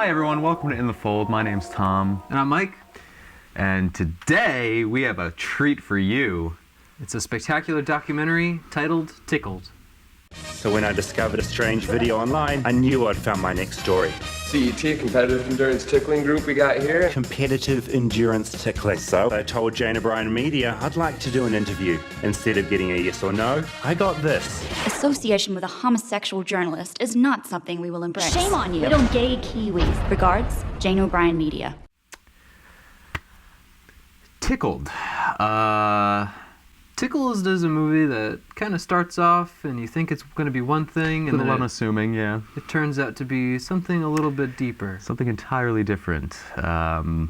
Hi everyone, welcome to In the Fold. My name's Tom. And I'm Mike. And today we have a treat for you. It's a spectacular documentary titled Tickled. So when I discovered a strange video online, I knew I'd found my next story. CET, competitive endurance tickling group we got here. Competitive endurance tickling. So I told Jane O'Brien Media I'd like to do an interview. Instead of getting a yes or no, I got this. Association with a homosexual journalist is not something we will embrace. Shame on you, little gay Kiwis. Regards, Jane O'Brien Media. Tickled. Tickled is a movie that kind of starts off and you think it's going to be one thing, and then unassuming, yeah. It turns out to be something a little bit deeper. Something entirely different. I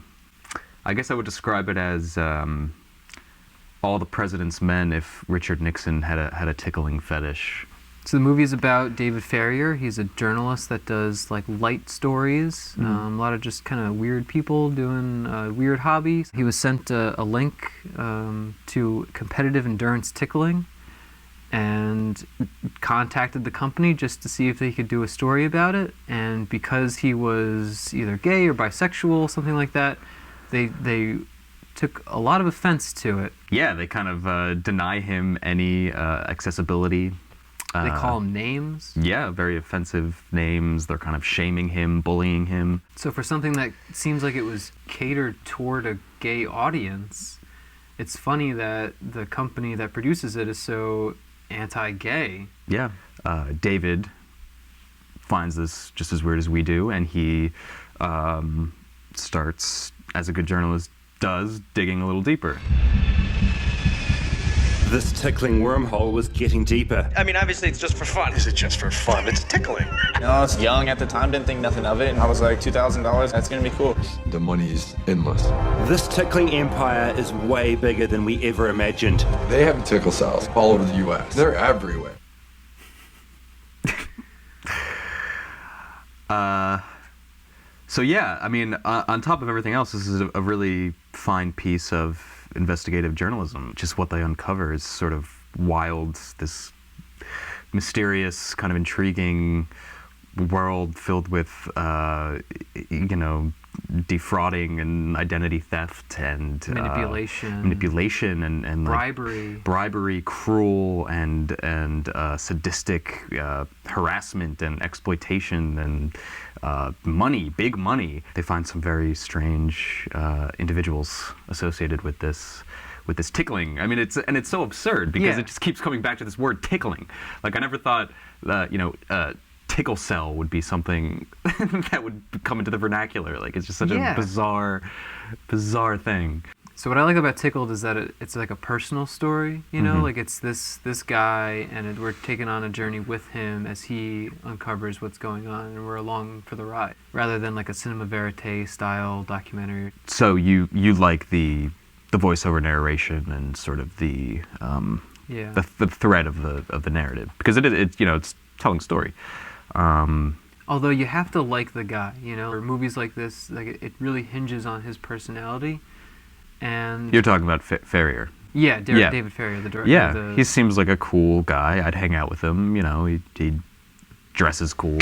guess I would describe it as All the President's Men if Richard Nixon had a tickling fetish. So the movie is about David Farrier. He's a journalist that does like light stories, a lot of just kind of weird people doing weird hobbies. He was sent a link to competitive endurance tickling and contacted the company just to see if they could do a story about it. And because he was either gay or bisexual, something like that, they took a lot of offense to it. Yeah, they kind of deny him any accessibility. They call him names. Yeah, very offensive names. They're kind of shaming him, bullying him. So for something that seems like it was catered toward a gay audience, it's funny that the company that produces it is so anti-gay. Yeah. David finds this just as weird as we do, and he starts, as a good journalist does, digging a little deeper. This tickling wormhole was getting deeper. I mean, obviously it's just for fun. Is it just for fun? It's tickling. You know, I was young at the time, didn't think nothing of it, and I was like, $2,000, that's gonna be cool. The money is endless. This tickling empire is way bigger than we ever imagined. They have tickle cells all over the U.S. They're everywhere. So yeah, I mean, on top of everything else, this is a really fine piece of investigative journalism. Just what they uncover is sort of wild, this mysterious, kind of intriguing world filled with, defrauding and identity theft and manipulation and bribery, cruel and sadistic harassment and exploitation and big money. They find some very strange individuals associated with this tickling. I mean, it's so absurd because it just keeps coming back to this word tickling. Like I never thought that tickle cell would be something that would come into the vernacular. Like it's just such a bizarre thing. So what I like about Tickled is that it's like a personal story, you know, like it's this guy, and we're taking on a journey with him as he uncovers what's going on, and we're along for the ride, rather than like a cinema verite style documentary. So you like the voiceover narration and sort of the thread of the narrative, because it's telling story. Although you have to like the guy, you know, for movies like this, like it really hinges on his personality. And you're talking about Farrier. Yeah, David Farrier, the director. Yeah, he seems like a cool guy. I'd hang out with him. You know, he dresses cool.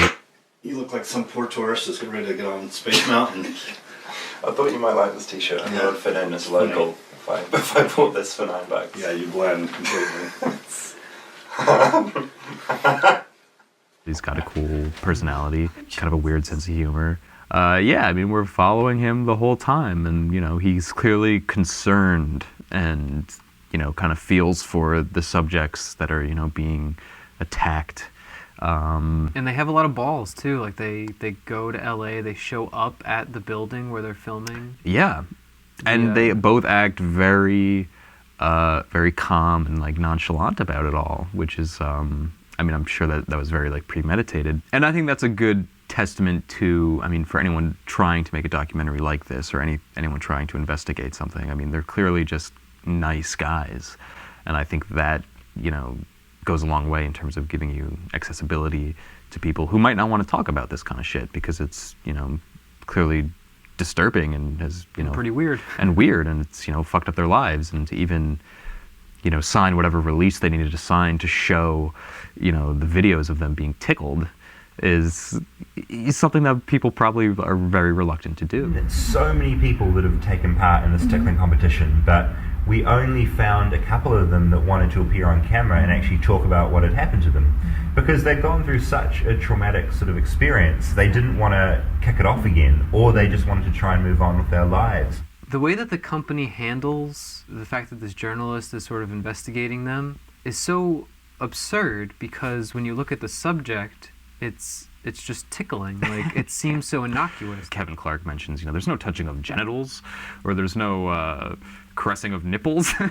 You look like some poor tourist that's getting ready to get on Space Mountain. I thought you might like this t-shirt. I thought it'd fit in as local if I bought this for $9. Yeah, you blend completely. He's got a cool personality, kind of a weird sense of humor. I mean, we're following him the whole time, and, he's clearly concerned and, kind of feels for the subjects that are, being attacked. And they have a lot of balls, too. Like, they go to LA, they show up at the building where they're filming. Yeah. And they both act very, very calm and, like, nonchalant about it all, which is, I'm sure that was very, like, premeditated. And I think that's a good testament to, for anyone trying to make a documentary like this, or anyone trying to investigate something. They're clearly just nice guys. And I think that, goes a long way in terms of giving you accessibility to people who might not want to talk about this kind of shit, because it's, clearly disturbing and has, pretty weird. And it's, fucked up their lives. And to even, sign whatever release they needed to sign to show, the videos of them being tickled is something that people probably are very reluctant to do. It's so many people that have taken part in this tickling competition, but we only found a couple of them that wanted to appear on camera and actually talk about what had happened to them, because they'd gone through such a traumatic sort of experience. They didn't want to kick it off again, or they just wanted to try and move on with their lives. The way that the company handles the fact that this journalist is sort of investigating them is so absurd, because when you look at the subject, it's just tickling. Like, it seems so innocuous. Kevin Clark mentions, there's no touching of genitals, or there's no caressing of nipples. And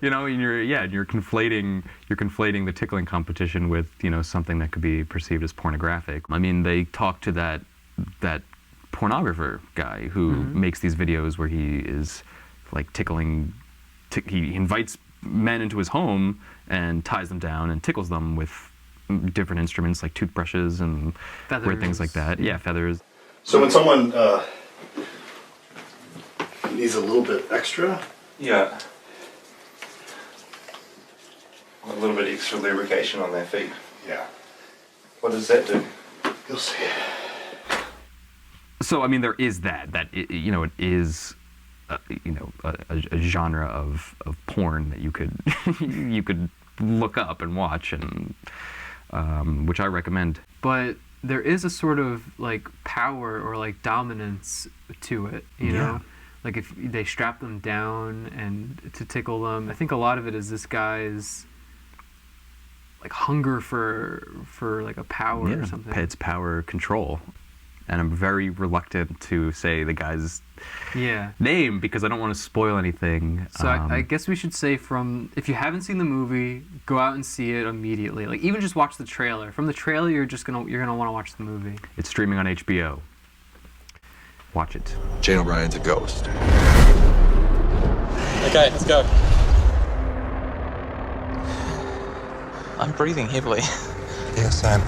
you're conflating the tickling competition with, something that could be perceived as pornographic. I mean, they talk to that pornographer guy who makes these videos where he is like tickling. He invites men into his home and ties them down and tickles them with different instruments like toothbrushes and weird things like that. Yeah, feathers. So when someone needs a little bit extra? Yeah. A little bit extra lubrication on their feet. Yeah. What does that do? You'll see. So, I mean, there is that it is, a genre of porn that you could look up and watch, and which I recommend. But there is a sort of like power or like dominance to it, you know? Like if they strap them down and to tickle them, I think a lot of it is this guy's like hunger for like a power or something. It's power control. And I'm very reluctant to say the guy's name because I don't want to spoil anything. So I guess we should say, if you haven't seen the movie, go out and see it immediately. Like, even just watch the trailer. From the trailer, you're gonna want to watch the movie. It's streaming on HBO. Watch it. Jane O'Brien's a ghost. Okay, let's go. I'm breathing heavily. Yeah, Sam.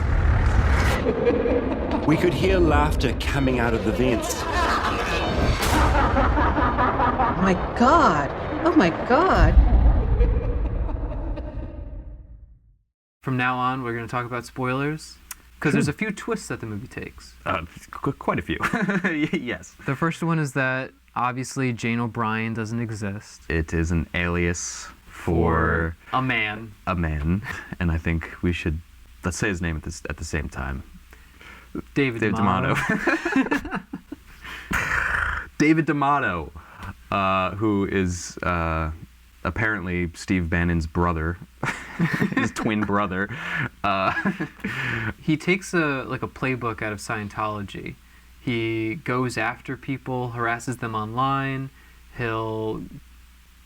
We could hear laughter coming out of the vents. Oh my God. Oh my God. From now on, we're going to talk about spoilers, because there's a few twists that the movie takes. Quite a few. Yes. The first one is that, obviously, Jane O'Brien doesn't exist. It is an alias for a man. And I think we should, let's say his name at the same time. David D'Amato. David D'Amato, who is apparently Steve Bannon's brother, his twin brother. He takes a playbook out of Scientology. He goes after people, harasses them online. He'll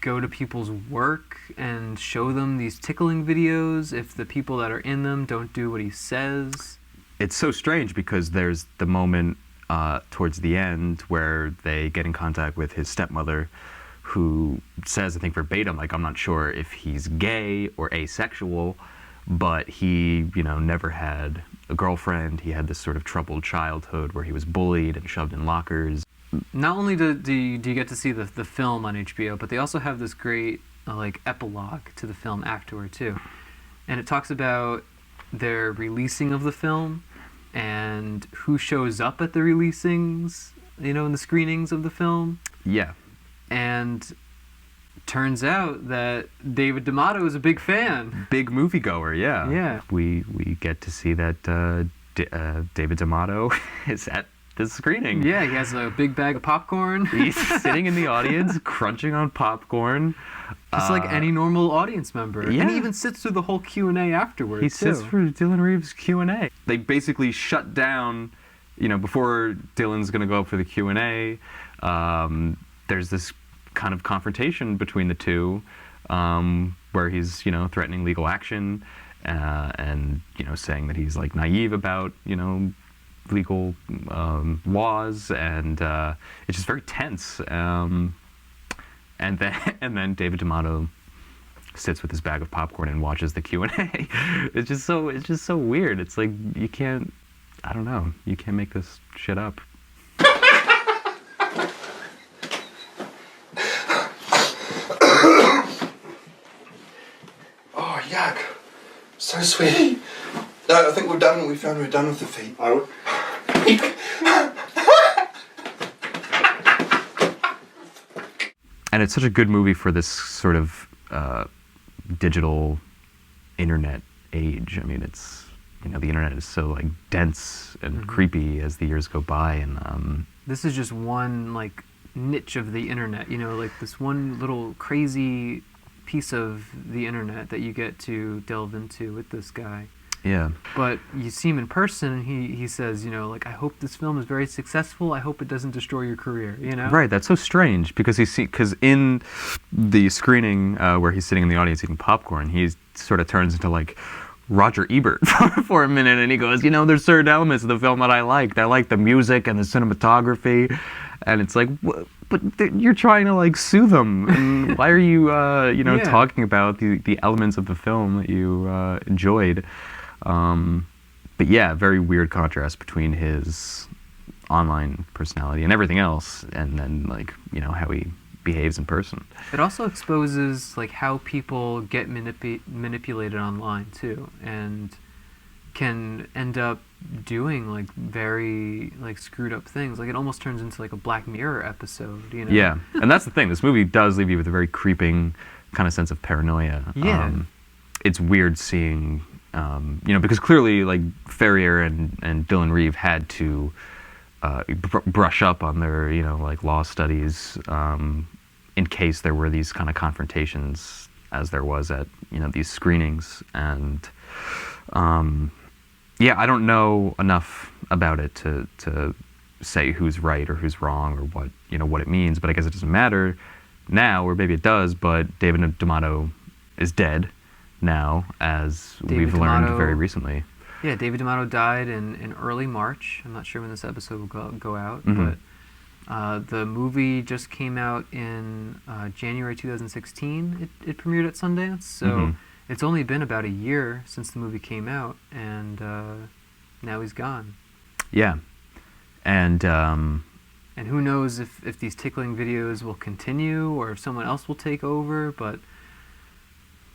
go to people's work and show them these tickling videos if the people that are in them don't do what he says. It's so strange because there's the moment towards the end where they get in contact with his stepmother, who says, I think verbatim, like, I'm not sure if he's gay or asexual, but he, never had a girlfriend. He had this sort of troubled childhood where he was bullied and shoved in lockers. Not only do you get to see the film on HBO, but they also have this great epilogue to the film afterward too, and it talks about their releasing of the film and who shows up at the releasings, in the screenings of the film. Yeah. And turns out that David D'Amato is a big fan. Big moviegoer, yeah. Yeah. We get to see that David D'Amato is at the screening. Yeah, he has a big bag of popcorn. He's sitting in the audience, crunching on popcorn. Just like any normal audience member. Yeah. And he even sits through the whole Q&A afterwards. He sits for Dylan Reeves' Q&A. They basically shut down, before Dylan's going to go up for the Q&A, there's this kind of confrontation between the two, where he's, threatening legal action, and, saying that he's, naive about, legal laws, and it's just very tense. And then David D'Amato sits with his bag of popcorn and watches the Q&A. It's just so weird. It's like you can't make this shit up. Oh, yuck. So sweaty. I think we're done with the fight. And it's such a good movie for this sort of digital internet age. I mean, it's, you know, the internet is so like dense and creepy as the years go by, and this is just one like niche of the internet, you know, like this one little crazy piece of the internet that you get to delve into with this guy. yeah. But you see him in person, and he says, you know, like, I hope this film is very successful. I hope it doesn't destroy your career, you know? Right, that's so strange, because because in the screening where he's sitting in the audience eating popcorn, he sort of turns into like Roger Ebert for a minute, and he goes, you know, there's certain elements of the film that I liked. I like the music and the cinematography, and it's like, but you're trying to like sue them, and why are you, you know, talking about the elements of the film that you enjoyed? But yeah, very weird contrast between his online personality and everything else, and then like, you know, how he behaves in person. It also exposes like how people get manipulated online too, and can end up doing like very like screwed up things. Like it almost turns into like a Black Mirror episode, you know? Yeah, and that's the thing. This movie does leave you with a very creeping kind of sense of paranoia. Yeah. It's weird seeing, you know, because clearly like Farrier and Dylan Reeve had to brush up on their, you know, like law studies in case there were these kind of confrontations as there was at, you know, these screenings. And yeah, I don't know enough about it to say who's right or who's wrong or what, you know, what it means, but I guess it doesn't matter now, or maybe it does, but David D'Amato is dead now, as we've learned very recently. Yeah, David D'Amato died in early March. I'm not sure when this episode will go out, but the movie just came out in January 2016. It premiered at Sundance, so it's only been about a year since the movie came out, and now he's gone. Yeah, and who knows if these Tickling videos will continue or if someone else will take over, but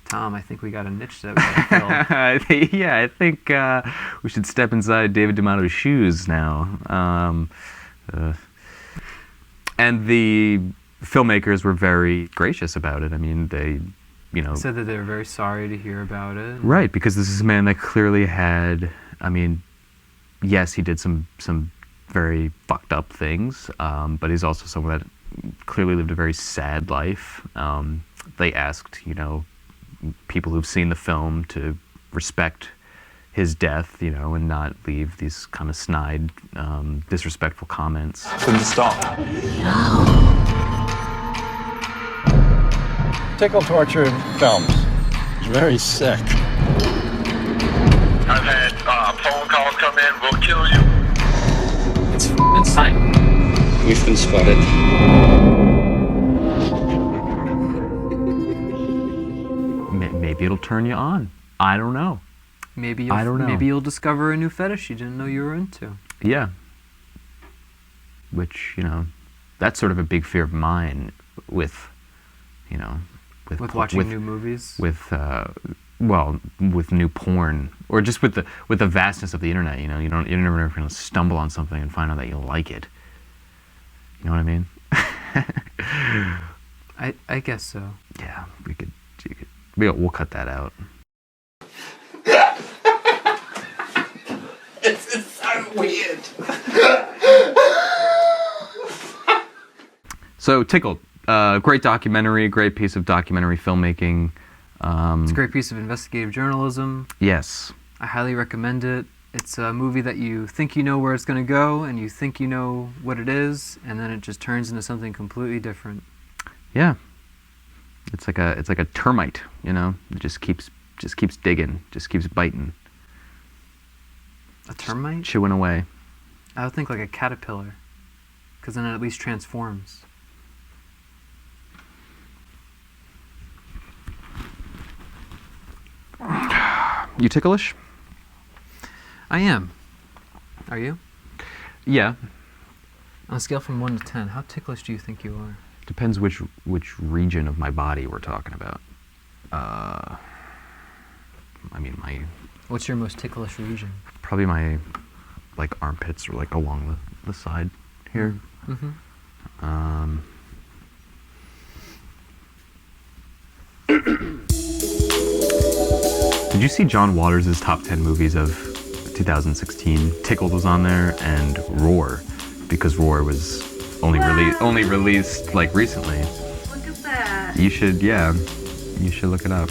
Tom, I think we got a niche that we gotta fill. Yeah, I think we should step inside David D'Amato's shoes now. And the filmmakers were very gracious about it. I mean, they, you know, said that they were very sorry to hear about it. Right, because this is a man that clearly had, I mean, yes, he did some very fucked up things, but he's also someone that clearly lived a very sad life. They asked, you know, people who've seen the film to respect his death, you know, and not leave these kind of snide, disrespectful comments. Couldn't stop. Tickled torture films. It's very sick. I've had phone calls come in, we'll kill you. It's insane. We've been spotted. Maybe it'll turn you on. I don't know. Maybe I don't know. Maybe you'll discover a new fetish you didn't know you were into. Yeah. Which, you know, that's sort of a big fear of mine with, you know, with watching new movies. With well, with new porn, or just with the vastness of the internet. You know, you're never going to stumble on something and find out that you like it. You know what I mean? I guess so. Yeah, we'll cut that out. It's so weird. So, Tickled, great documentary, great piece of documentary filmmaking. It's a great piece of investigative journalism. Yes. I highly recommend it. It's a movie that you think you know where it's going to go, and you think you know what it is, and then it just turns into something completely different. Yeah. It's like a termite, you know. It just keeps digging, just keeps biting. A termite? Just chewing away. I would think like a caterpillar, because then it at least transforms. You ticklish? I am. Are you? Yeah. On a scale from 1 to 10, how ticklish do you think you are? Depends which region of my body we're talking about. I mean, my What's your most ticklish region? Probably my like armpits or like along the side here. Mm-hmm. Did you see John Waters' top 10 movies of 2016? Tickled was on there, and Roar, because Roar was only released like recently. Look at that. You should look it up.